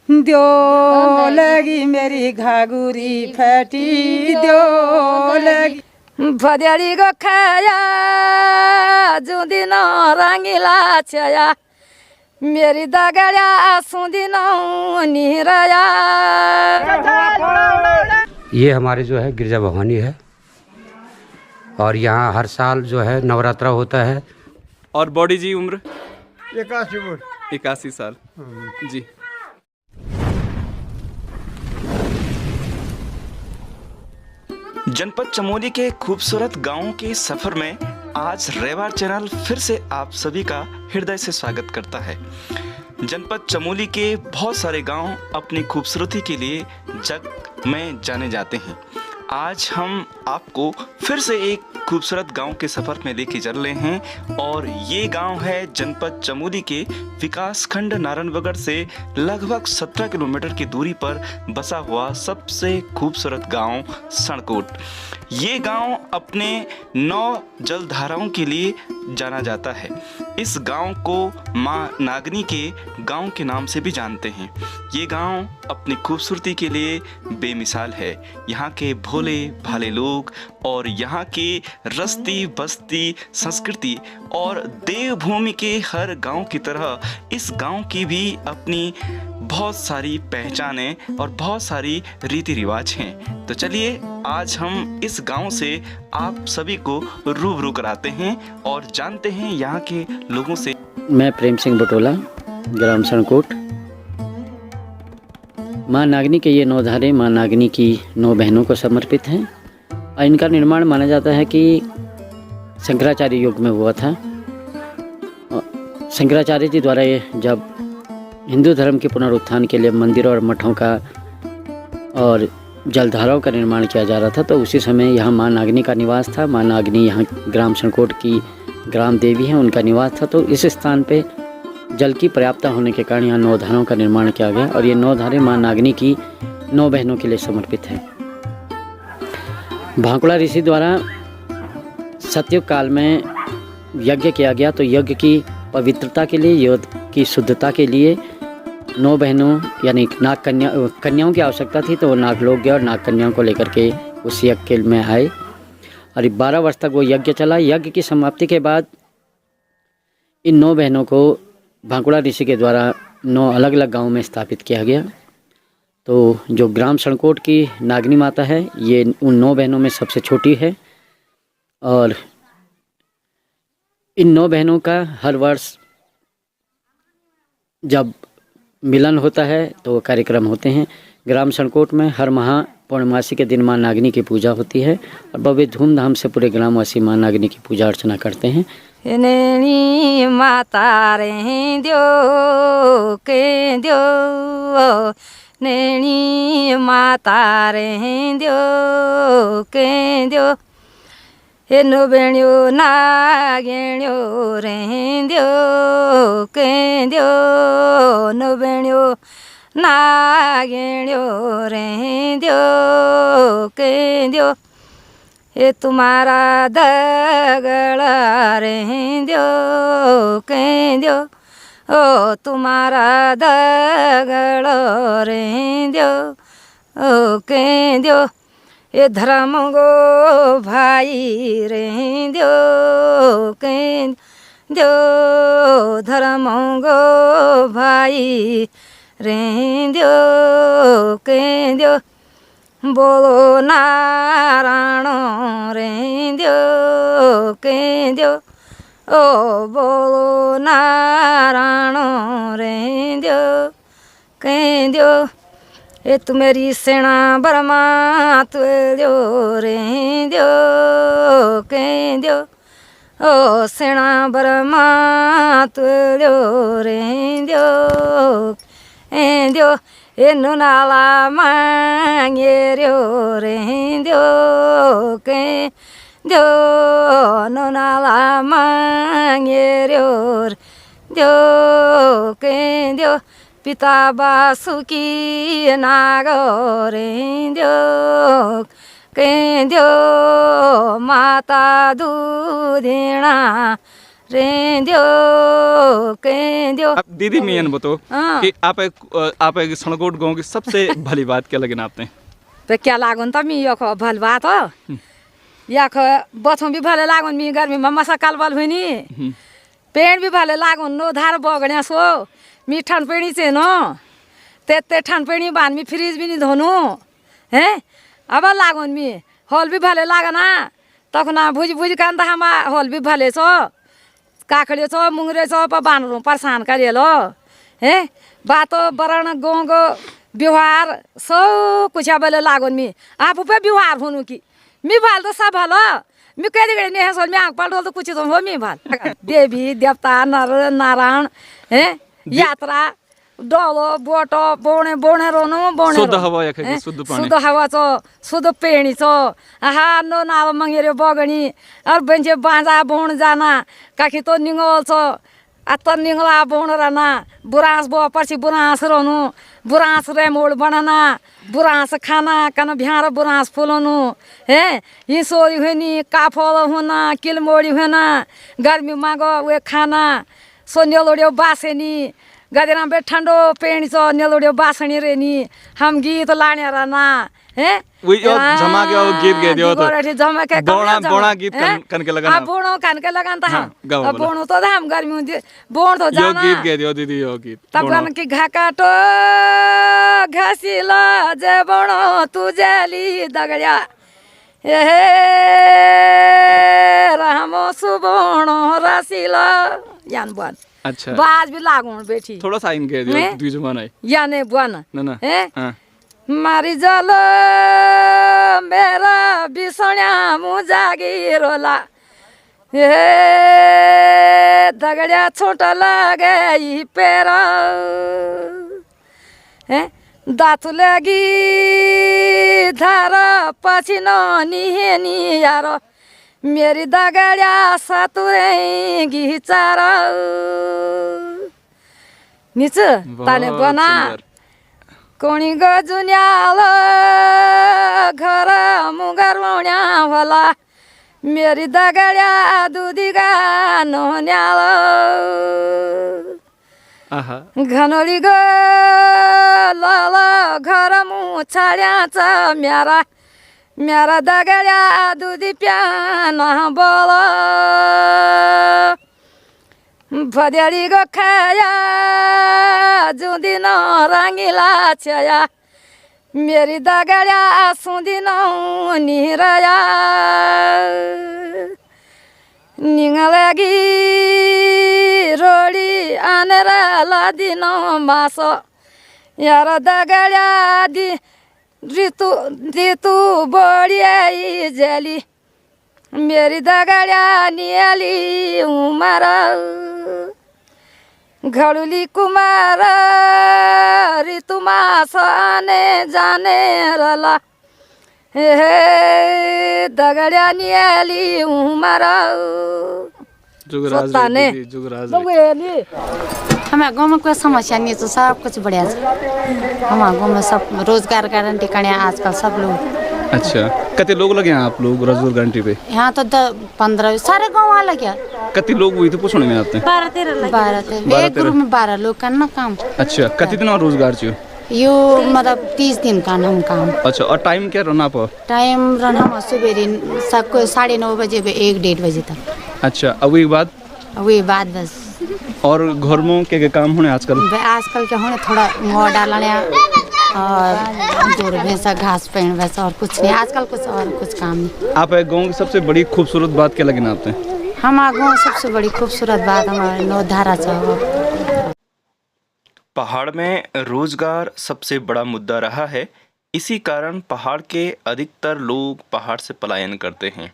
दो लगी मेरी घाघुरी फटी दो लगी भदेरी गो खाया जुदिन रंगीला छया मेरी दगड़िया सुदिन निहरया। ये हमारे जो है गिरजा भवानी है और यहाँ हर साल जो है नवरात्रा होता है। और बॉडी जी उम्र 81 साल जी। जनपद चमोली के खूबसूरत गांवों के सफर में आज रेवार चैनल फिर से आप सभी का हृदय से स्वागत करता है। जनपद चमोली के बहुत सारे गांव अपनी खूबसूरती के लिए जग में जाने जाते हैं। आज हम आपको फिर से एक खूबसूरत गांव के सफर में लेके चल रहे हैं और ये गांव है जनपद चमोली के विकास खंड नारायणनगर से लगभग 17 किलोमीटर की दूरी पर बसा हुआ सबसे खूबसूरत गांव सणकोट। ये गांव अपने 9 जलधाराओं के लिए जाना जाता है। इस गांव को माँ नागनी के गांव के नाम से भी जानते हैं। ये गांव अपनी खूबसूरती के लिए बेमिसाल है। यहाँ के भोले भाले लोग और यहाँ के रस्ती बस्ती संस्कृति और देवभूमि के हर गांव की तरह इस गांव की भी अपनी बहुत सारी पहचानें और बहुत सारी रीति रिवाज हैं। तो चलिए आज हम इस गांव से आप सभी को रूबरू कराते हैं और जानते हैं यहाँ के लोगों से। मैं प्रेम सिंह बटोला, ग्राम सणकोट। माँ नागनी के ये 9 धारे माँ नागनी की 9 बहनों को समर्पित हैं और इनका निर्माण माना जाता है कि शंकराचार्य युग में हुआ था। शंकराचार्य जी द्वारा ये जब हिंदू धर्म के पुनरुत्थान के लिए मंदिरों और मठों का और जलधाराओं का निर्माण किया जा रहा था, तो उसी समय यहाँ माँ नागनी का निवास था। माँ नागनी यहाँ ग्राम सणकोट की ग्राम देवी हैं, उनका निवास था। तो इस स्थान पे जल की पर्याप्तता होने के कारण यहाँ 9 धारों का निर्माण किया गया और ये 9 धारें माँ नागनी की 9 बहनों के लिए समर्पित है। भाकुड़ा ऋषि द्वारा सतयुग काल में यज्ञ किया गया, तो यज्ञ की पवित्रता के लिए, यज्ञ की शुद्धता के लिए 9 बहनों यानी नाग कन्याओं की आवश्यकता थी। तो वो नागलोक गए और नाग कन्याओं को लेकर के उस यज्ञ में आए और 12 वर्ष तक वो यज्ञ चला। यज्ञ की समाप्ति के बाद इन 9 बहनों को भाकुड़ा ऋषि के द्वारा 9 अलग अलग गांवों में स्थापित किया गया। तो जो ग्राम सणकोट की नागनी माता है, ये उन 9 बहनों में सबसे छोटी है और इन 9 बहनों का हर वर्ष जब मिलन होता है तो कार्यक्रम होते हैं। ग्राम सणकोट में हर माह पूर्णमासी के दिन माँ नागनी की पूजा होती है और बड़े धूमधाम से पूरे ग्रामवासी माँ नागनी की पूजा अर्चना करते हैं। नैनी माता रे द्यो के द्यो, नैनी माता रे द्यो के द्यो, हे नो बेण्यो नागेण्यो रे द्यो के द्यो, नो बेण्यो नागेण्यो रे द्यो के द्यो, ये तुम्हारा दगड़ा रे द्यो के द्यो, ओ तुम्हारा दगड़ा रे द्यो ओ के द्यो, ये धर्म गो भाई रे द्यो के द्यो, धर्म गो भाई रे द्यो के द्यो, बोलो नारायण रे द्यो के द्यो, ओ बोलो नारायण रे द्यो के द्यो, ये तू मेरी सेना बरमा तू द्यो रे द्यो के द्यो, ओ सेना बरमा तू द्यो रे द्यो ए द्यो, ये नुनाला मांगे रो रे द्यो के द्यो, नुनाला मांगे रो द्यो के द्यो, पिता बासुकी नागो रे द्यो के द्यो, माता दूधिणा रेंद्यो केंद्यो। अब दीदी मैं ये बताओ हाँ। कि आप एक सणकोट गांव की सबसे भली बात क्या लगी ना आपने? पे क्या लागून त मी यख भल बात हो यख बछौं भी भले लागून मी गर्मी में मसा कालबल हुई पेड़ भी भले लागून नो धार बगड़िया सो मी ठंड पेड़ी से नो ते ठंड पेड़ी बान मी फ्रिज भी नहीं धोनू हैं अब लागून मी हॉल भी भले लागना तखना भुज भुज कान हम हॉल भी भले छो काखड़े छो मुंगरे छो पर बानरू परेशान करेलो हैं बातो बरण गोंगो व्यवहार सब कुछ बोले लागोन मी आप पे व्यवहार होनु की मी भाल तो सब भालो मी कह दे नहीं है मी आंख पलटो तो कुछ तो हो मी भाल देवी देवता नर नारायण हैं यात्रा डोलो बोटो बोणे बोणे रोनो बोणे शुद्ध हवा यखे शुद्ध पानी शुद्ध हवा छो शुद्ध पेणी छो आहा नो नाव मंगेरे बगणी और बंजे बाजा बोण जाना काखी तो निंगोल छो अत निंगला बोण रहना बुरांस बो पर्सी बुरांस रोनु बुरांस रे मोड़ बनाना बुरांस खाना कन भ्यार बुरांस फुलनु है ये सोरी हुनी काफल होना किलमोड़ी होना गर्मी मागो वे खाना सो नेलोड़ियो बासेनी गदेना बे ठंडो पेणी सो नेलोड़ियो बासनी रेनी हम गीत लाने रहना है वही जमा के वो गीत गे दियो तो जमा के बोणा गीत कन के लगाना बोणो कन के लगान त हम गाओ बोणो तो हम गर्मी में बोण तो यो जाना गीत गे दियो दीदी यो गीत तब गन की घाकाटो घासिला जे बोणो तू जाली दगड़िया ए रामो सुबोणो रसिला यान बन अच्छा बाज भी लागोण बेठी थोड़ा सा इन गे दियो हैं? दुई जमाना है याने बन ना ना हैं हां मारी जल मेरा बिसण्या मुजागी रोला हे दगड़िया छोट लगे पेर दातु लगी धार पछिनो निहेनी यार मेरी दगड़िया सतुरे घिचार निच ताने बहुत बना सुंदर। कोणी गजुन्याल घर मुगर वण्या होला मेरी दगड्या दुधीगा नोन्याल आहा घनोली ग लाल घर मुछाड्याच म्यारा म्यारा दगड्या दुधी प्यान बोल भद्याडी गो खाया जुदिन रंगीला छया मेरी दगड्या सुदिन निरया निंगलगी रोडी आनेर लादिन मासो यार दगड्या दि ऋतु ऋतु बढियाई जेली मेरी दगड्या नियाली उमर घडुली कुमार ऋतुमा सने जाने रला हे दगड्या नियाली उमर जुगराज सोताने। दीदी जुगराज हमारे गाँव में कोई समस्या नहीं है तो सब कुछ बढ़िया है हमारे गाँव में सब रोजगार गारंटी करने आजकल सब लोग अच्छा कते लोग लगे हैं आप लोग रोजगार गारंटी पे यहाँ तो 15 सारे गाँव वाला क्या कते लोग हुई तो पूछने में आते हैं 12 एक ग्रुप में 12 लोग का ना काम अच्छा कते दिन और रोजगार चाहिए यो मतलब 30 दिन का नाम काम अच्छा और टाइम क्या रहना पर टाइम रहना सुबेरे सबको 9:30 बजे 1-1:30 बजे तक अच्छा अब एक बात वही बात बस और घर में क्या काम होने आजकल आजकल क्या होने थोड़ा मोह डालने और जोर भैंसा घास पेड़ वैसा और कुछ नहीं आजकल कुछ काम नहीं आप एक गाँव की सबसे बड़ी खूबसूरत बात क्या लगी ना आपने हमारे गाँव सबसे बड़ी खूबसूरत बात हमारे नौधारा चाहो पहाड़ में रोजगार सबसे बड़ा मुद्दा रहा है। इसी कारण पहाड़ के अधिकतर लोग पहाड़ से पलायन करते हैं।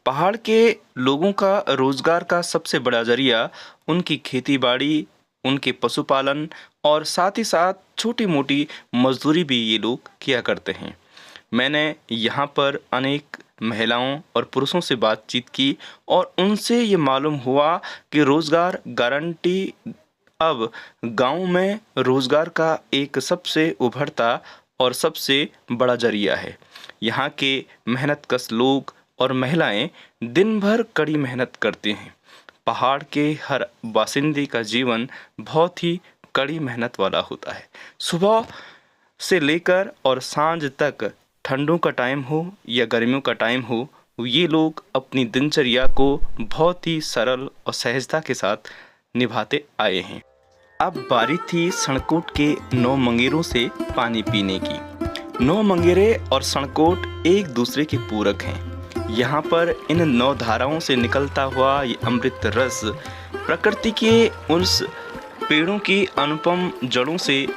पहाड़ के लोगों का रोजगार का सबसे बड़ा जरिया उनकी खेती बाड़ी, उनके पशुपालन और साथ ही साथ छोटी मोटी मजदूरी भी ये लोग किया करते हैं। मैंने यहाँ पर अनेक महिलाओं और पुरुषों से बातचीत की और उनसे ये मालूम हुआ कि रोजगार गारंटी अब गांव में रोजगार का एक सबसे उभरता और सबसे बड़ा जरिया है। यहाँ के मेहनतकश लोग और महिलाएं दिन भर कड़ी मेहनत करते हैं। पहाड़ के हर बासिंदे का जीवन बहुत ही कड़ी मेहनत वाला होता है। सुबह से लेकर और सांझ तक, ठंडों का टाइम हो या गर्मियों का टाइम हो, ये लोग अपनी दिनचर्या को बहुत ही सरल और सहजता के साथ निभाते आए हैं। अब बारी थी सणकोट के 9 मंगेरों से पानी पीने की। 9 मंगेरे और सणकोट एक दूसरे के पूरक हैं। यहाँ पर इन 9 धाराओं से निकलता हुआ ये अमृत रस प्रकृति के उस पेड़ों की अनुपम जड़ों से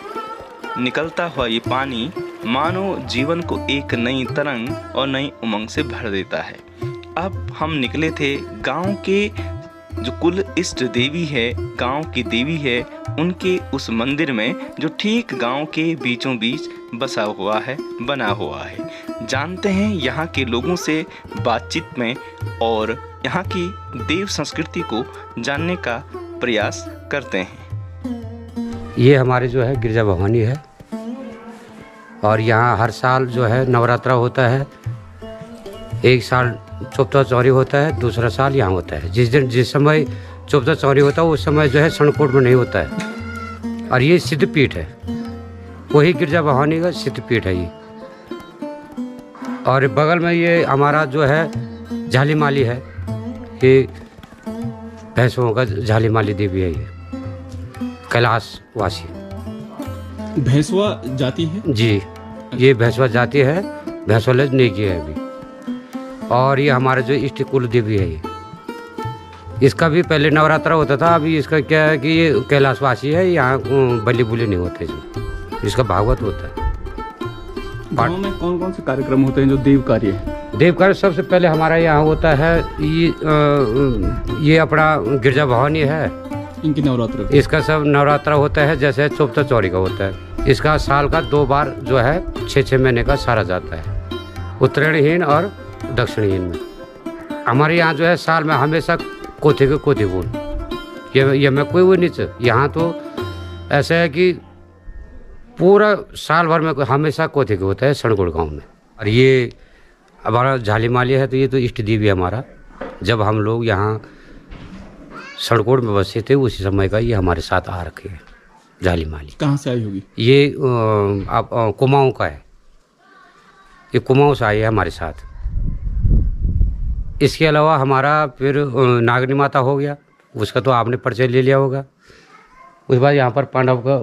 निकलता हुआ ये पानी मानो जीवन को एक नई तरंग और नई उमंग से भर देता है। अब हम निकले थे गांव के जो कुल इष्ट देवी है, गांव की देवी है, उनके उस मंदिर में जो ठीक गांव के बीचों बीच बसा हुआ है, बना हुआ है। जानते हैं यहाँ के लोगों से बातचीत में और यहाँ की देव संस्कृति को जानने का प्रयास करते हैं। ये हमारे जो है गिरजा भवानी है और यहाँ हर साल जो है नवरात्रा होता है। एक साल चौपता चौरी होता है, दूसरा साल यहाँ होता है। जिस समय चौपता चौरी होता है उस समय जो है सणकोट में नहीं होता है। और ये सिद्धपीठ है, वही गिरजा भवानी का सिद्धपीठ है ये। और बगल में ये हमारा जो है झालीमाली है, ये भैंसों का झालीमाली देवी है, ये कैलाशवासी भैंसवा जाति है जी। ये भैंसवा जाति है, भैंसवाल नेकी है अभी। और ये हमारा जो इष्ट कुल देवी है ये, इसका भी पहले नवरात्रा होता था। अभी इसका क्या है कि ये कैलाशवासी है, यहाँ बलि बुली नहीं होते इसमें, इसका भागवत होता है। गाँव में कौन कौन से कार्यक्रम होते हैं जो देव कार्य है? देव कार्य सबसे पहले हमारा यहाँ होता है ये अपना गिरजा भवानी है, इनकी नवरात्र, इसका सब नवरात्रा होता है। जैसे चौपता चौरी का होता है, इसका साल का 2 बार जो है 6-6 महीने का सारा जाता है, उत्तरायणहीन और दक्षिणहीन में। हमारे यहाँ जो है साल में हमेशा कोथे के कोथे बोल, ये में कोई वो नहीं। यहाँ तो ऐसा है कि पूरा साल भर में हमेशा कोथे के होता है सणकोट गाँव में। और ये हमारा झालीमाली है, तो ये तो इष्ट देवी है हमारा। जब हम लोग यहाँ सणकोट में बसे थे उसी समय का ये हमारे साथ आ रखे हैं झालीमाली। कहाँ से आई होगी ये? आप कुमाऊँ का है, ये कुमाऊँ से आई है हमारे साथ। इसके अलावा हमारा फिर नागनी माता हो गया, उसका तो आपने परिचय ले लिया होगा। उसके बाद यहाँ पर पांडव का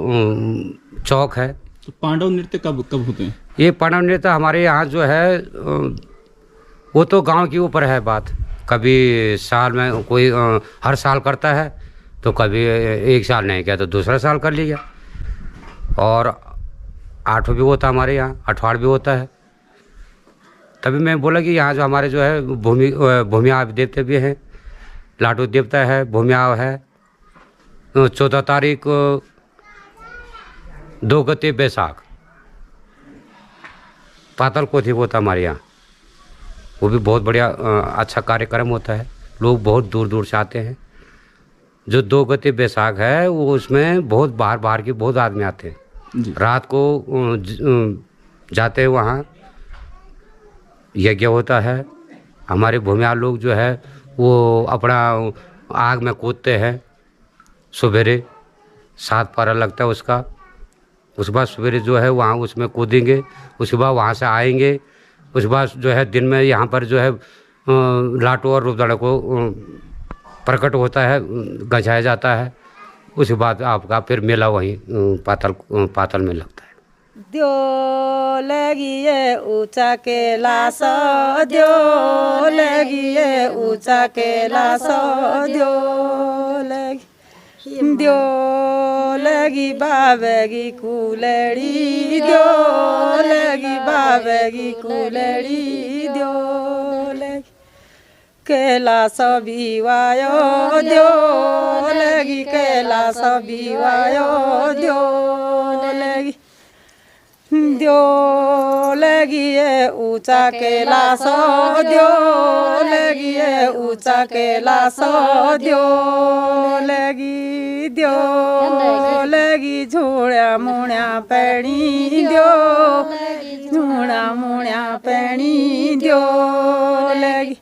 चौक है। तो पांडव नृत्य कब कब होते हैं? ये पांडव नृत्य हमारे यहाँ जो है वो तो गांव के ऊपर है बात। कभी साल में कोई हर साल करता है, तो कभी एक साल नहीं किया तो दूसरा साल कर लिया। और 8 भी होता है हमारे यहाँ, 8वाड़ भी होता है। तभी मैं बोला कि यहाँ जो हमारे जो है भूमिया देवते भी हैं, लाटू देवता है, भूमिया है। 14 तारीख 2 गते बैसाख पातल कोठी होता हमारे यहाँ, वो भी बहुत बढ़िया अच्छा कार्यक्रम होता है। लोग बहुत दूर दूर से आते हैं। जो 2 गते बैसाख है वो उसमें बहुत बाहर के बहुत आदमी आते हैं। रात को जाते हैं, वहाँ यज्ञ होता है। हमारे भूमियार लोग जो है वो अपना आग में कूदते हैं। सवेरे 7 पारा लगता है उसका। उसके बाद सवेरे जो है वहाँ उसमें कूदेंगे, उसके बाद वहाँ से आएंगे। उसके बाद जो है दिन में यहाँ पर जो है लाटू और रूपदाड़ा को प्रकट होता है, गजाया जाता है। उसके बाद आपका फिर मेला वहीं पातल में लगता है। द्यो लगिए ऊंचा के लाश, द्यो लगिए ऊंचा के लाश, द्यो लगी बाबगी कुलड़ी, द्यो लगी बाबगी कुलड़ी, द्यो लगी कैलाश बिवायो, द्यो लगी कैलाश बिवायो, द्यो लगी द्यो लगिए ऊंचा कैलाश, द्यो लगिए ऊंचा कैलाश, द्यो लगी झूड़ा मुड़ा पैणी, द्यो झूड़ा मुड़ा पैणी, द्यो लगी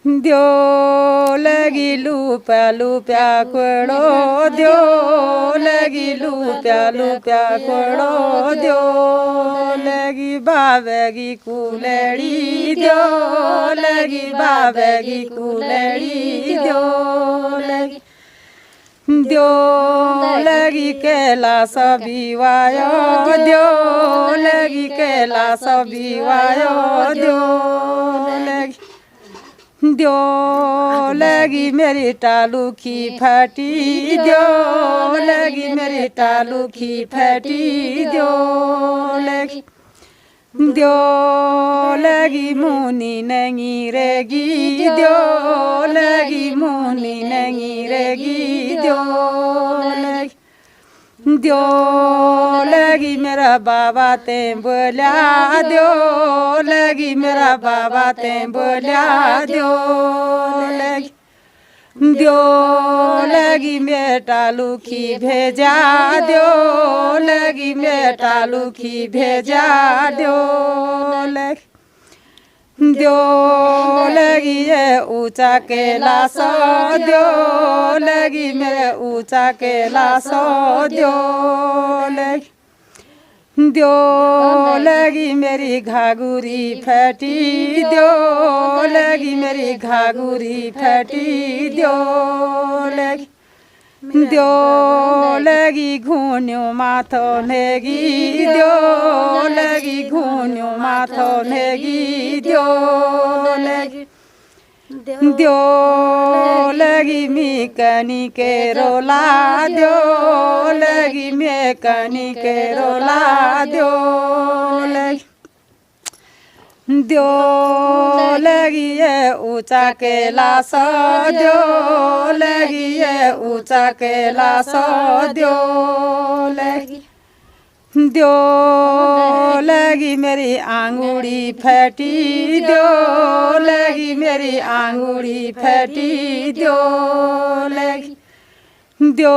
द्यो लगी लूप्या लूप्या कोड़ो द्यो लगी लूप्या लूप्या कोड़ो द्यो लगी बाबेगी कुलड़ी द्यो लगी बाबेगी कुलड़ी द्यो लगी द्यो लगी कैलाश बिवायो द्यो लगी कैलाश बिवायो द्यो लगी द्यो लगी मेरी टालू की फटी द्यो लगी मेरी टालू की फटी द्यो लगी द्यो लगी मुनी नहीं रेगी द्यो लगी मुनी नहीं रेगी द्यो लगी द्यो लगी मेरा बाबा ते बोला द्यो लगी मेरा बाबा ते बोला द्यो लगी द्यो लगी मेटालू की भेजा द्यो लगी मेटालू की भेजा द्यो लगी द्यो लगी ये ऊंचा कैलाश द्यो लगी मेरे ऊंचा कैलाश द्यो लगी द्यो लगी मेरी घाघुरी फटी द्यो लगी मेरी घाघुरी फटी द्यो लगी द्यो लगी घून्यो माथो नेगी द्यो लगी घून्यो माथो नेगी द्यो लगी द्यो लगी मी कनी के रोला द्यो लगी मैं कनी के रोला द्यो लगी द्यो लगी ये ऊंचा कैलाश द्यो लगी ये ऊंचा कैलाश द्यो लगी द्यो लगी मेरी आंगुड़ी फटी द्यो लगी मेरी आंगुड़ी फटी द्यो लगी द्यो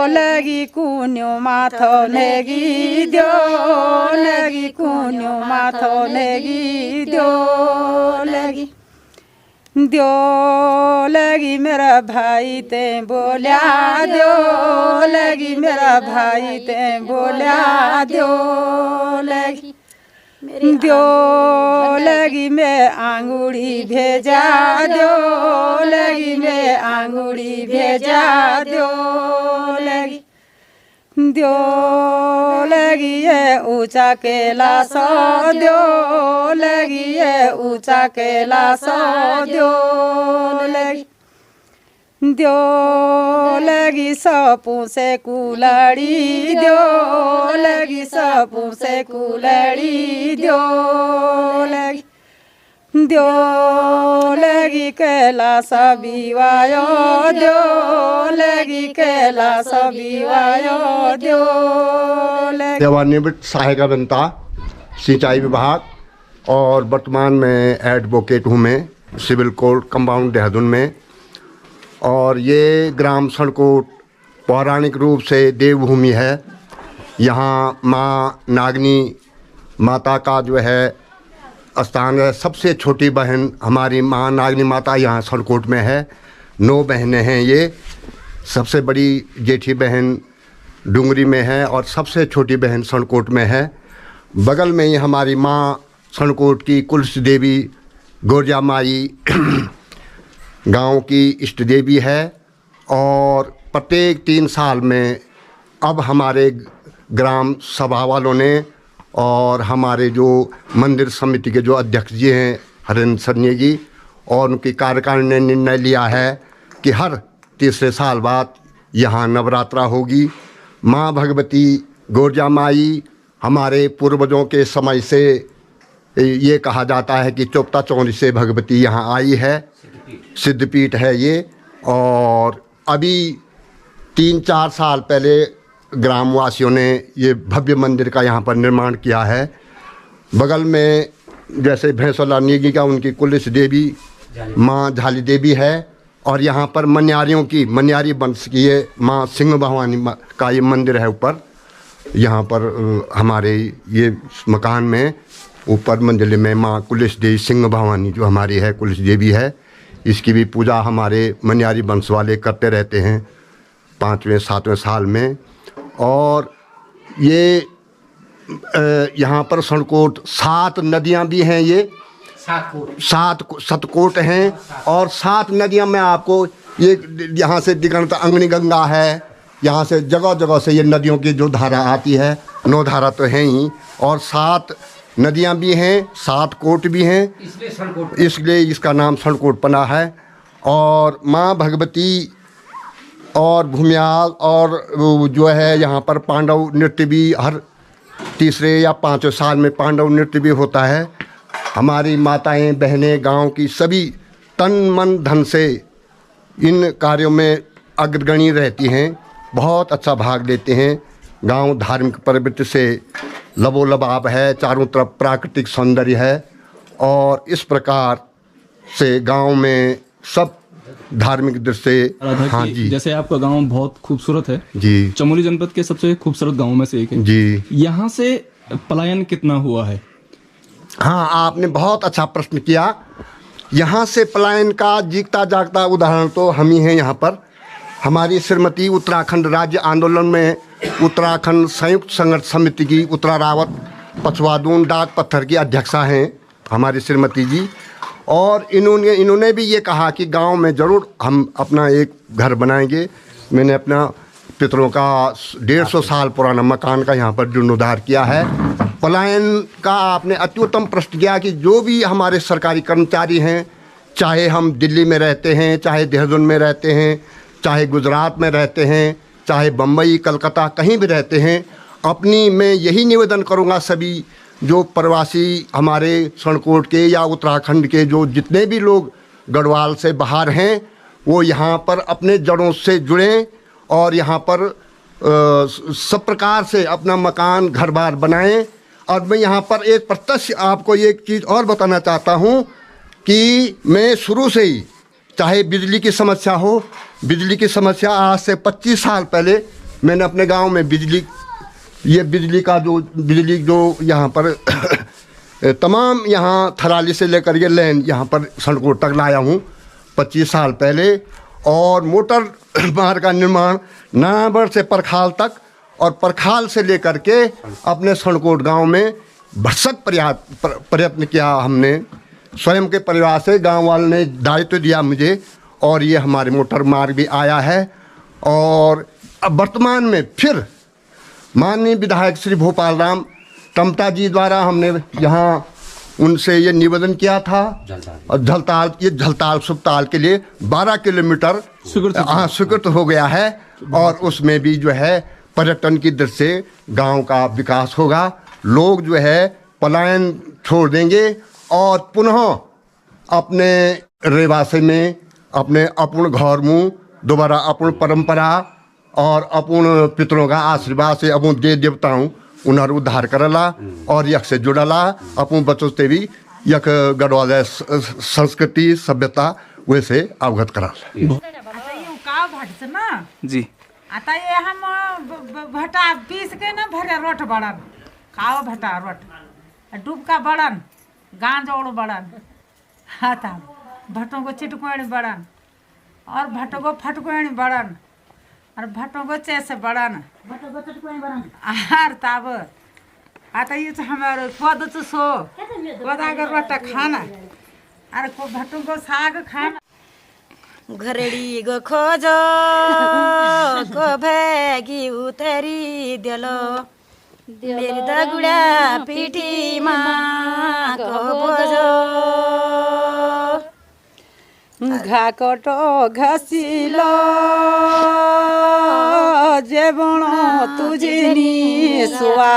लगी कुन्यो माथो नेगी द्यो लगी कुन्यो माथो नेगी द्यो लगी द्यो लगी मेरा भाई ते बोल्या द्यो लगी मेरा भाई ते बोल्या द्यो लगी द्यो लगी मैं आंगुड़ी भेजा द्यो लगी मैं आंगुड़ी भेजा द्यो लगी द्यो लगी ये ऊंचा कैलाश द्यो लगी ये ऊंचा कैलाश द्यो लगी द्यो लगी सपू से कुलड़ी द्यो लगी सपू से कुलड़ी द्यो लगी द्यो लगी कैलाश बिवायो द्यो लगी कैलाश बिवायो द्यो लगी सेवानिवृत्त सहायक अभियंता सिंचाई विभाग और वर्तमान में एडवोकेट हूँ मैं सिविल कोर्ट कंपाउंड देहरादून में। और ये ग्राम सड़कोट पौराणिक रूप से देवभूमि है। यहाँ माँ नागनी माता का जो है स्थान है। सबसे छोटी बहन हमारी माँ नागनी माता यहाँ सड़कोट में है। 9 बहनें हैं ये। सबसे बड़ी जेठी बहन डूंगरी में है और सबसे छोटी बहन सड़कोट में है। बगल में ही हमारी माँ सड़कोट की कुलस देवी गोरजा माई गांव की इष्ट देवी है। और प्रत्येक 3 साल में अब हमारे ग्राम सभा वालों ने और हमारे जो मंदिर समिति के जो अध्यक्ष जी हैं हरेंद्र सरनिया जी और उनकी कार्यकारिणी ने निर्णय लिया है कि हर तीसरे साल बाद यहाँ नवरात्रा होगी। माँ भगवती गोरजा माई हमारे पूर्वजों के समय से ये कहा जाता है कि चौपता चौरी से भगवती यहाँ आई है। सिद्धपीठ है ये। और अभी 3-4 साल पहले ग्रामवासियों ने ये भव्य मंदिर का यहाँ पर निर्माण किया है। बगल में जैसे भैंसोला नेगी का उनकी कुलस देवी माँ झाली देवी है। और यहाँ पर मन्यारियों की मन्यारी वंश की ये माँ सिंह भवानी का ये मंदिर है ऊपर। यहाँ पर हमारे ये मकान में ऊपर मंजिल में माँ कुलस देवी सिंह भवानी जो हमारी है कुलस देवी है। इसकी भी पूजा हमारे मनियारी वंश वाले करते रहते हैं 5वें 7वें साल में। और ये यहाँ पर सणकोट 7 नदियाँ भी हैं, ये 7 सतकोट हैं और 7 नदियाँ में आपको ये यहाँ से दिगंत अंगनी गंगा है, यहाँ से जगह जगह से ये नदियों की जो धारा आती है, 9 धारा तो हैं ही, और 7 नदियाँ भी हैं, 7 कोट भी हैं, इसलिए इसका नाम सणकोट पना है। और माँ भगवती और भूमियाल और जो है यहाँ पर पांडव नृत्य भी हर 3रे या 5वें साल में पांडव नृत्य भी होता है। हमारी माताएं बहनें गांव की सभी तन मन धन से इन कार्यों में अग्रगणी रहती हैं, बहुत अच्छा भाग लेते हैं। गांव धार्मिक प्रवृत्ति से लबोलबाब है, चारों तरफ प्राकृतिक सौंदर्य है और इस प्रकार से गांव में सब धार्मिक दृष्टि से। हाँ जी, जैसे आपका गांव बहुत खूबसूरत है जी, चमोली जनपद के सबसे खूबसूरत गांवों में से एक है जी। यहाँ से पलायन कितना हुआ है? हाँ, आपने बहुत अच्छा प्रश्न किया। यहाँ से पलायन का जीता जागता उदाहरण तो हम ही हैं। यहाँ पर हमारी श्रीमती उत्तराखंड राज्य आंदोलन में उत्तराखंड संयुक्त संघर्ष समिति की उत्तरारावत पछवादून डाक पत्थर की अध्यक्षा हैं हमारी श्रीमती जी। और इन्होंने भी ये कहा कि गांव में ज़रूर हम अपना एक घर बनाएंगे। मैंने अपना पितरों का 150 साल पुराना मकान का यहाँ पर जीर्णोद्धार किया है। पलायन का आपने अत्युत्तम प्रश्न किया कि जो भी हमारे सरकारी कर्मचारी हैं, चाहे हम दिल्ली में रहते हैं, चाहे देहरादून में रहते हैं, चाहे गुजरात में रहते हैं, चाहे बम्बई कलकत्ता कहीं भी रहते हैं, अपनी मैं यही निवेदन करूँगा सभी जो प्रवासी हमारे सणकोट के या उत्तराखंड के जो जितने भी लोग गढ़वाल से बाहर हैं, वो यहाँ पर अपने जड़ों से जुड़ें और यहाँ पर सब प्रकार से अपना मकान घर बार बनाएं। और मैं यहाँ पर एक प्रत्यक्ष आपको एक चीज़ और बताना चाहता हूँ कि मैं शुरू से ही, चाहे बिजली की समस्या हो, बिजली की समस्या आज से 25 साल पहले मैंने अपने गांव में बिजली जो यहाँ पर तमाम यहाँ थराली से लेकर ये लाइन यहाँ पर सणकोट तक लाया हूँ 25 साल पहले। और मोटर मार्ग का निर्माण नानागढ़ से परखाल तक और परखाल से लेकर के अपने सणकोट गांव में भरसक प्रयत्न किया हमने। स्वयं के परिवार से गांव वालों ने दायित्व दिया मुझे और ये हमारे मोटर मार्ग भी आया है। और अब वर्तमान में फिर माननीय विधायक श्री भोपाल राम टमटा जी द्वारा हमने यहाँ उनसे ये निवेदन किया था और झलताल सुबताल के लिए 12 किलोमीटर स्वीकृत हो गया है। और उसमें भी जो है पर्यटन की दृष्टि से गांव का विकास होगा। लोग जो है पलायन छोड़ देंगे और पुनः अपने रहवासी में अपने अपूर्ण घर मुँह दोबारा अपूर्ण परंपरा और अपूर्ण पितरों का आशीर्वाद से अपूर्ण देव देवताओं उन्हर उद्धार करला और यक से जुड़ला अपन बच्चों से भी यक गढ़वाल संस्कृति सभ्यता वैसे अवगत करा जी। आता ये हम भटा पीस के ना भरे रोट बड़न खाओ भटा रोट डूब का बड़न गांज ओड़ बड़न आता भटों को चिटकोण बड़न और भटों को फटकोण बड़न और भटों को चैसे बड़न आहार ताब आता ये तो हमारे पद तो सो पदागर रोटा खाना अरे को भटों को साग खाना घरड़ी गो खोजो को भैगी उतरी दिलो मेरी दगुड़ा पीठी माँ को बोझो घाकटो घसिलो जेबण तुझनी सुआ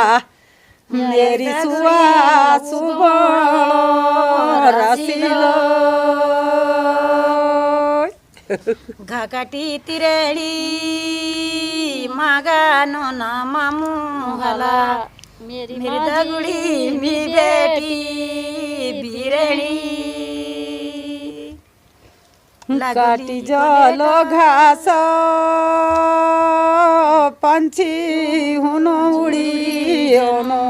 मेरी सुआ सुबण रसिलो घाकाटी तिरेड़ी मागा नोना मामू हला मेरी दगुड़ी मी बेटी बिरणी काटी जलो घास पंछी हुनो उड़ी ओनो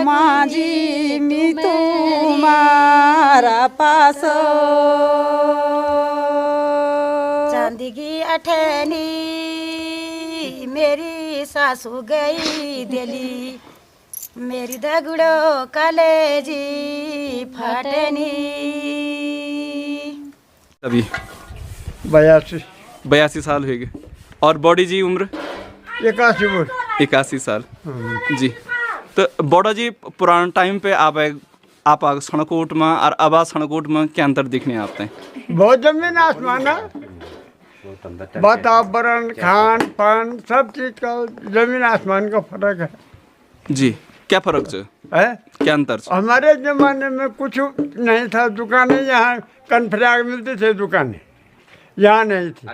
माझी मितु हमारा पासो चांदी की अठेनी मेरी सासू गई दिली मेरी दगड़ो कलेजी फटनी। अभी 82 साल हो गए। और बॉडी जी उम्र 81 साल जी। तो बड़ा जी पुराने टाइम पे आप सड़कोट में और अब सड़कोट में क्या अंतर दिखने आते हैं? बहुत जमीन आसमान है, वातावरण खान पान सब चीज का जमीन आसमान का फर्क है जी। क्या फर्क है? क्या अंतर? हमारे जमाने में कुछ नहीं था, दुकानें यहाँ कनफराग मिलती थे, दुकानें यहाँ नहीं थी।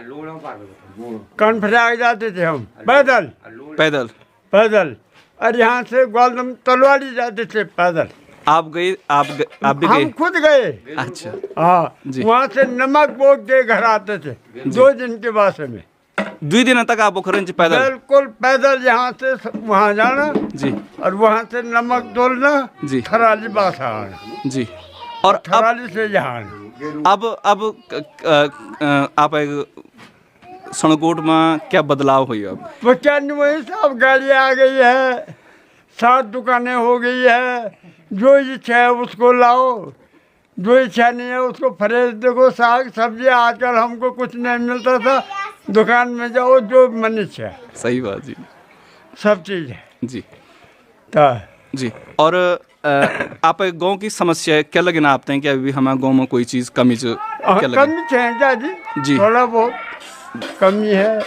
कनफराग जाते थे हम पैदल पैदल पैदल, और यहाँ से ग्वालदम तलवाड़ी जाते थे पैदल। आप गए? आप भी गए? हम खुद गए। अच्छा हाँ, जी। वहाँ से नमक बोग के घर आते थे 2 दिन के वास्ते में। 2 दिन तक आप खरंज पैदल? बिल्कुल पैदल, यहाँ से वहाँ जाना जी, और वहाँ से नमक तोलना जी, थराली बास आना जी। और थराली से यहाँ आना। अब आप सड़कोट में क्या बदलाव हुई? अब वो क्या नहीं, वही सब गाड़ी आ गई है, 7 दुकानें हो गई है, जो इच्छा है उसको लाओ, जो इच्छा नहीं है उसको फ्रेश देखो। साग सब्जी आजकल हमको कुछ नहीं मिलता था, दुकान में जाओ जो मन इच्छा है, सही बात जी, सब चीज़ है जी तो जी। और आप गांव की समस्या क्या लगे ना आपते हैं कि अभी हमारे गांव में कोई चीज़ कमी क्या लगे? कमी है क्या जी? जी, थोड़ा बहुत कमी है।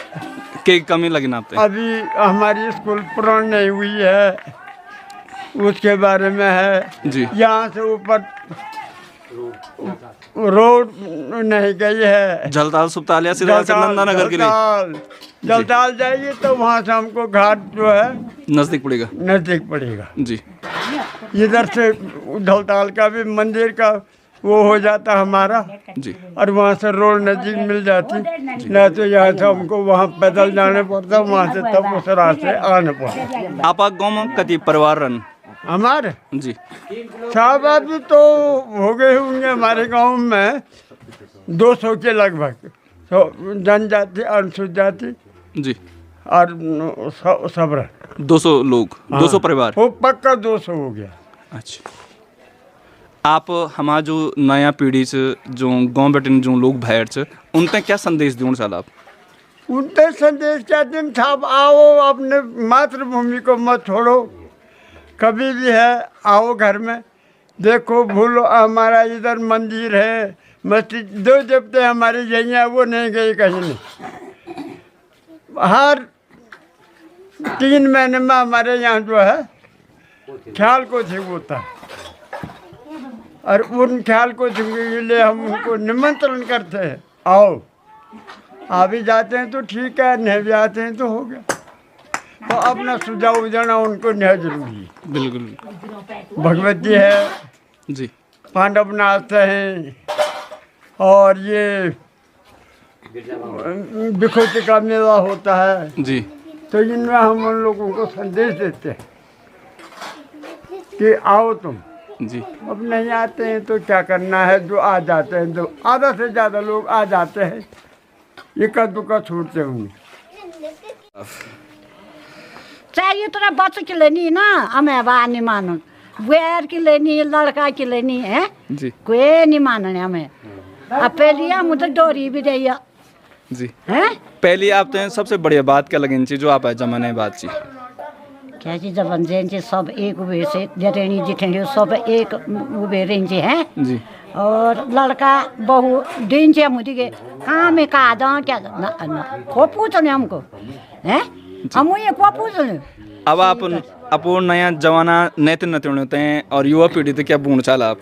क्या कमी लगे ना आपते हैं? अभी हमारी स्कूल पुरानी नहीं हुई है, उसके बारे में है जी। यहाँ से ऊपर रोड नहीं गई है, जलताल सुपताल या सीधा से नंदानगर के लिए जलताल जाइए तो वहाँ से हमको घाट जो है नजदीक पड़ेगा, नजदीक पड़ेगा जी। इधर से ढलताल का भी मंदिर का वो हो जाता हमारा जी, और वहाँ से रोड नजदीक मिल जाती, नहीं तो यहाँ से हमको वहाँ पैदल जाने पड़ता, वहाँ से तब उस रास्ते आने पड़ता। आप गाँव में कति परिवार रन हमारे जी? साहब अभी तो हो गए होंगे हमारे गांव में 200 के लगभग, तो जनजाति अनुसूचित जाति जी, और सब 200 लोग, 200 परिवार, वो पक्का 200 हो गया। अच्छा। आप हमारा जो नया पीढ़ी से जो गांव बेटे जो लोग बाहर से उनते क्या संदेश दूँ साल आप? उनते संदेश क्या दिन साहब, आओ अपने मातृभूमि को मत छोड़ो, कभी भी है आओ घर में देखो, भूलो हमारा इधर मंदिर है, मस्जिद, 2 देवते हमारे यही हैं, वो नहीं गए कहीं नहीं। हर 3 महीने में हमारे यहाँ जो है ख्याल को होता है, और उन ख्याल को के लिए हम उनको निमंत्रण करते हैं, आओ। आ भी जाते हैं तो ठीक है, नहीं भी आते हैं तो हो गया। तो अपना सुझाव देना उनको नहीं जरूरी है। बिल्कुल। भगवत जी है जी, पांडव नाचते हैं, और ये बिखोती का मेला होता है जी, तो इनमें हम उन लोगों को संदेश देते हैं कि आओ तुम। जी, अब नहीं आते हैं तो क्या करना है, जो आ जाते हैं तो आधा से ज़्यादा लोग आ जाते हैं, इक्का दुक्का छूटते होंगे। चाहिए तो बच्चे के लिए नहीं ना, हमें बाहर नहीं मानो, बुआर के लिए नहीं, लड़का के लिए नहीं है जी, कोई नहीं मानने हमें। अब पहले हम तो डोरी भी रही जी है। पहले आप तो सबसे बढ़िया बात क्या लगे जो आप जमाने बात ची क्या चीज जब जे सब एक उबे से जटेनी जिठेनी सब एक उबे रेंजे हैं जी। और लड़का बहू दिन से मुझे के कहाँ में कहा जा क्या को पूछ रहे हमको हैं, हम ये को पूछ रहे। अब आप नया जमाना नए नते होते हैं और युवा पीढ़ी तो क्या बूढ़ चाल आप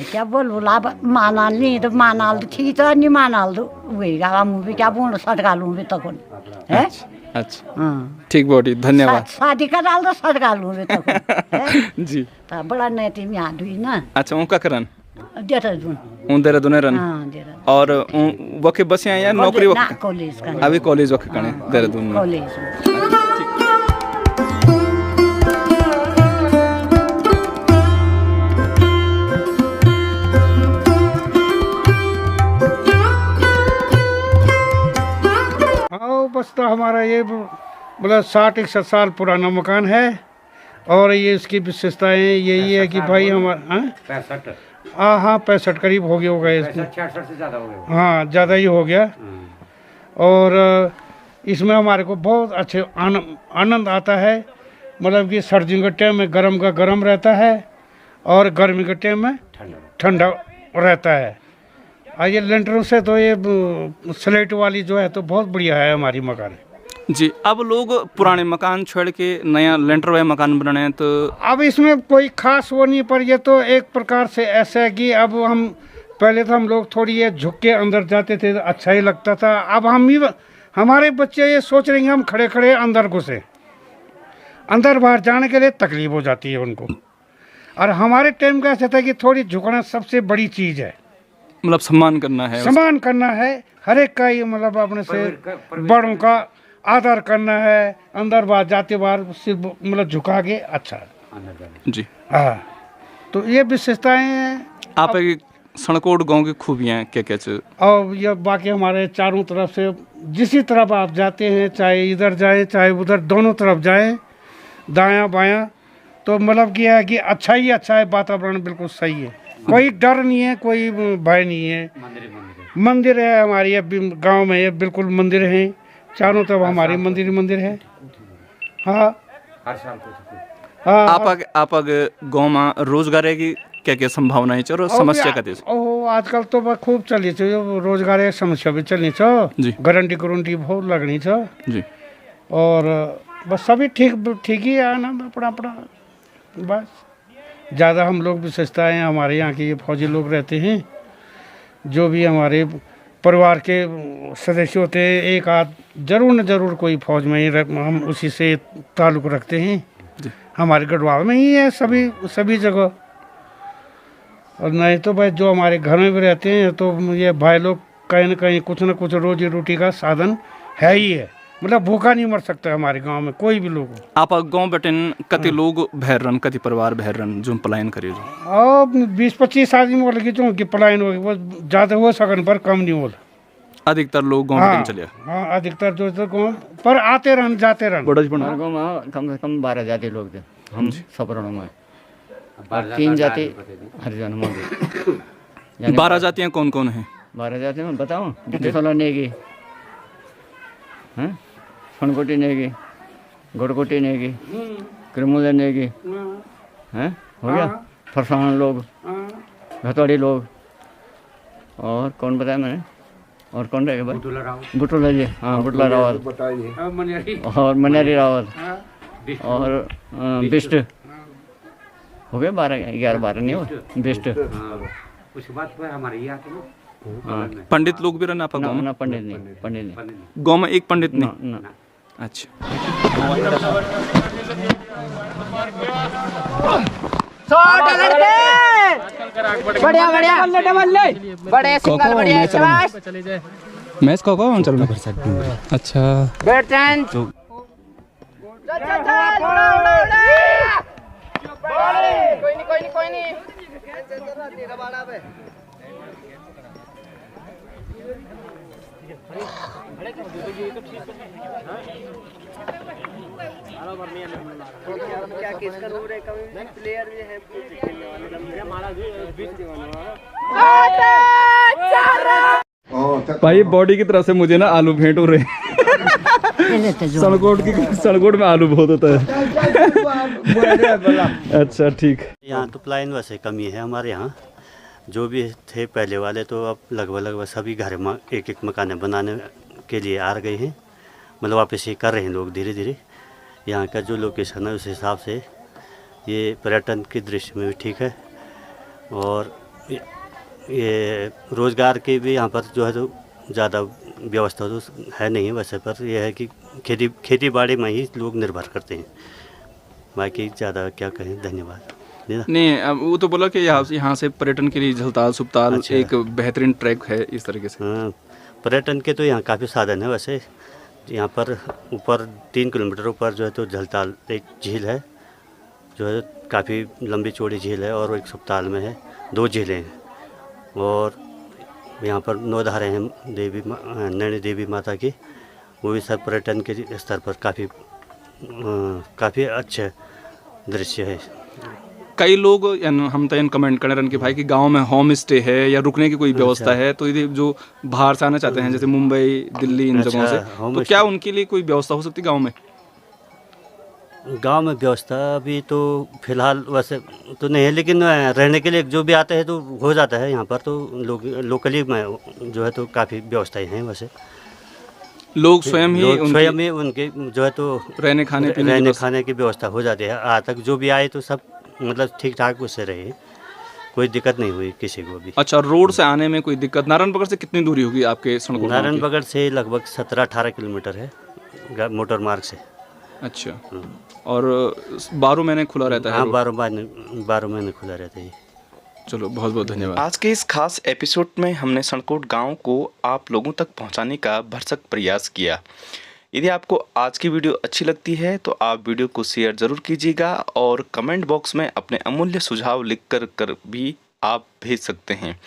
क्या बोल अब माना नहीं तो माना तो ठीक है, नहीं माना तो वही हम भी क्या बोल सटका लूँ भी तक है। अच्छा हाँ ठीक बॉडी धन्यवाद। शादी का डाल दो सटका लूँ भी तक जी। तो बड़ा नैती में याद हुई ना। अच्छा उनका करन देहरादून देहरादून रन और वके बस या नौकरी वक्त कॉलेज का अभी कॉलेज वक्त कने देहरादून में कॉलेज। तो हमारा ये मतलब 60-61 साल पुराना मकान है और ये इसकी विशेषताएं यही है कि भाई हमारा 65 हाँ 65 करीब हो गया होगा इसमें, 66 से ज़्यादा हो गया। हाँ ज़्यादा ही हो गया। और इसमें हमारे को बहुत अच्छे आनंद आता है, मतलब कि सर्दियों के टाइम में गर्म का गर्म रहता है और गर्मी के टाइम में ठंडा रहता है। और ये लेंटरों से तो ये स्लेट वाली जो है तो बहुत बढ़िया है हमारी मकान। जी, अब लोग पुराने मकान छोड़ के नया लेंटर वाले मकान बना रहे हैं, तो अब इसमें कोई खास वो नहीं, पर ये तो एक प्रकार से ऐसा है कि अब हम पहले तो हम लोग थोड़ी ये झुक के अंदर जाते थे, अच्छा ही लगता था। अब हमारे बच्चे ये सोच रहे हैं हम खड़े खड़े अंदर घुसे, अंदर बाहर जाने के लिए तकलीफ हो जाती है उनको। और हमारे टाइम का ऐसा था कि थोड़ी झुकना सबसे बड़ी चीज़ है, मतलब सम्मान करना है, सम्मान करना है हर एक का, ये मतलब अपने से बड़ों का आदर करना है, अंदर बाहर जाते बाहर सिर्फ मतलब झुका के अच्छा जी। हाँ, तो ये विशेषताएं हैं। आप एक सणकोट गांव की खूबियाँ क्या क्या चीज़? और ये बाकी हमारे चारों तरफ से जिसी तरफ आप जाते हैं, चाहे इधर जाएं चाहे उधर, दोनों तरफ जाएं, दायां बायां, तो मतलब क्या है कि अच्छा ही अच्छा है, वातावरण बिल्कुल सही है, कोई डर नहीं है, कोई भय नहीं है। मंदिर है हमारे गांव में, ये बिल्कुल मंदिर है, चारों तरफ हमारी मंदिर है। हाँ, हर साल आप गाँव में रोजगार की क्या क्या संभावना है और समस्या का देश? ओह आजकल तो बस खूब चली छो, रोजगार की समस्या भी चलनी छो जी, गारंटी बहुत लगनी छो जी, और बस सभी ठीक ही है ना, अपना बस। ज़्यादा हम लोग विशेषताएँ हमारे यहाँ के ये फौजी लोग रहते हैं, जो भी हमारे परिवार के सदस्य होते हैं, एक आध जरूर न जरूर कोई फौज में ही हम उसी से ताल्लुक़ रखते हैं। हमारे गढ़वाल में ही है सभी जगह, और नहीं तो भाई जो हमारे घर में भी रहते हैं तो ये भाई लोग कहीं न कहीं कुछ न कुछ रोजी रोटी का साधन है ही है, मतलब भूखा नहीं मर सकता हमारे गांव में कोई भी लोग। आप गांव बेटन कति लोग भैरन, कति परिवार भैरन जो पलायन करे जो? और 20-25 आदमी बोल की जो कि पलायन हो गई, वो ज़्यादा हो सकन पर कम नहीं बोल। अधिकतर लोग गांव बेटन चले? हाँ, अधिकतर जो तो गाँव पर आते रहन जाते रहन। गाँव में कम से कम 12 जाति लोग थे हम सपरों में, 3 जाति हरिजन में। 12 जातियाँ कौन कौन है? 12 जाति में बताऊँ? सोलह नेगी, फनकोटी नेगी, गोड़कोटी नेगी, क्रिमुले नेगी, हैं हो गया, फरसान लोग, घतवाड़ी लोग, और कौन बताया मैंने, और कौन रहेगा भाई? बुटुला जी, हाँ बुटला रावत, और मनियारी रावत, और बिस्ट हो गए 11-12 नहीं हो बिस्ट। उसके बाद हमारे ये आते हैं पंडित लोग भी रहना गाँव में? पंडित नहीं गाँव में एक पंडित नहीं? अच्छा। बढ़िया बड़े सिंगल बढ़िया शाबाश। मैच को कौन चल रहा है? अच्छा बैटन कोई नहीं भाई बॉडी की तरफ से मुझे ना आलू भेंट हो रहे हैं। सड़कोट में आलू बहुत होता है। अच्छा ठीक। यहाँ तो पलायन वैसे कमी है हमारे यहाँ, जो भी थे पहले वाले तो अब लगभग सभी घर में एक मकान बनाने के लिए आ गए हैं, मतलब वापस ये कर रहे हैं लोग धीरे धीरे। यहाँ का जो लोकेशन है उस हिसाब से ये पर्यटन की दृष्टि में भी ठीक है, और ये रोज़गार की भी यहाँ पर जो है तो ज़्यादा व्यवस्था तो है नहीं वैसे, पर यह है कि खेती बाड़ी में ही लोग निर्भर करते हैं, बाकी ज़्यादा क्या कहें। धन्यवाद। नहीं अब वो तो बोला कि यहाँ से पर्यटन के लिए झलताल सुपताल अच्छा, एक बेहतरीन ट्रैक है इस तरीके से। हाँ, पर्यटन के तो यहाँ काफ़ी साधन है वैसे। यहाँ पर ऊपर 3 किलोमीटर ऊपर जो है तो झलताल एक झील है, जो है काफ़ी लंबी चौड़ी झील है, और एक सुपताल में है 2 झीलें हैं, और यहाँ पर 9 धारें हैं नैनी देवी माता की, वो भी सब पर्यटन के स्तर पर काफ़ी अच्छा दृश्य है। कई लोग हम तो कमेंट कर रहे हैं कि भाई कि गांव में होम स्टे है या रुकने की कोई व्यवस्था है, तो ये जो बाहर से आना चाहते हैं जैसे मुंबई दिल्ली इन जगहों से, तो क्या उनके लिए कोई व्यवस्था हो सकती है गांव में? गांव में व्यवस्था अभी तो फिलहाल वैसे तो नहीं है, लेकिन रहने के लिए जो भी आते हैं तो हो जाता है यहाँ पर। तो लोकली में जो है तो काफ़ी व्यवस्थाएं हैं। वैसे लोग स्वयं ही उनके जो है तो रहने खाने की व्यवस्था हो जाती है। आज तक जो भी आए तो सब मतलब ठीक ठाक उससे रहे, कोई दिक्कत नहीं हुई किसी को भी। अच्छा, रोड से आने में कोई दिक्कत? नारायणबगड़ से कितनी दूरी होगी आपके सड़कों? नारायणबगड़ से लगभग 17-18 किलोमीटर है मोटर मार्ग से। अच्छा, और 12 महीने खुला रहता है? हाँ, 12 महीने खुला रहता है। चलो, बहुत बहुत धन्यवाद। आज के इस खास एपिसोड में हमने सनकोट गांव को आप लोगों तक पहुंचाने का भरसक प्रयास किया। यदि आपको आज की वीडियो अच्छी लगती है तो आप वीडियो को शेयर ज़रूर कीजिएगा और कमेंट बॉक्स में अपने अमूल्य सुझाव लिख कर भी आप भेज सकते हैं।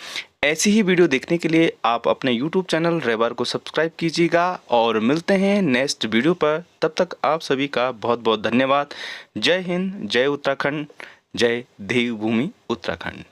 ऐसी ही वीडियो देखने के लिए आप अपने YouTube चैनल रेबार को सब्सक्राइब कीजिएगा और मिलते हैं नेक्स्ट वीडियो पर। तब तक आप सभी का बहुत बहुत धन्यवाद। जय हिंद, जय उत्तराखंड, जय देवभूमि उत्तराखंड।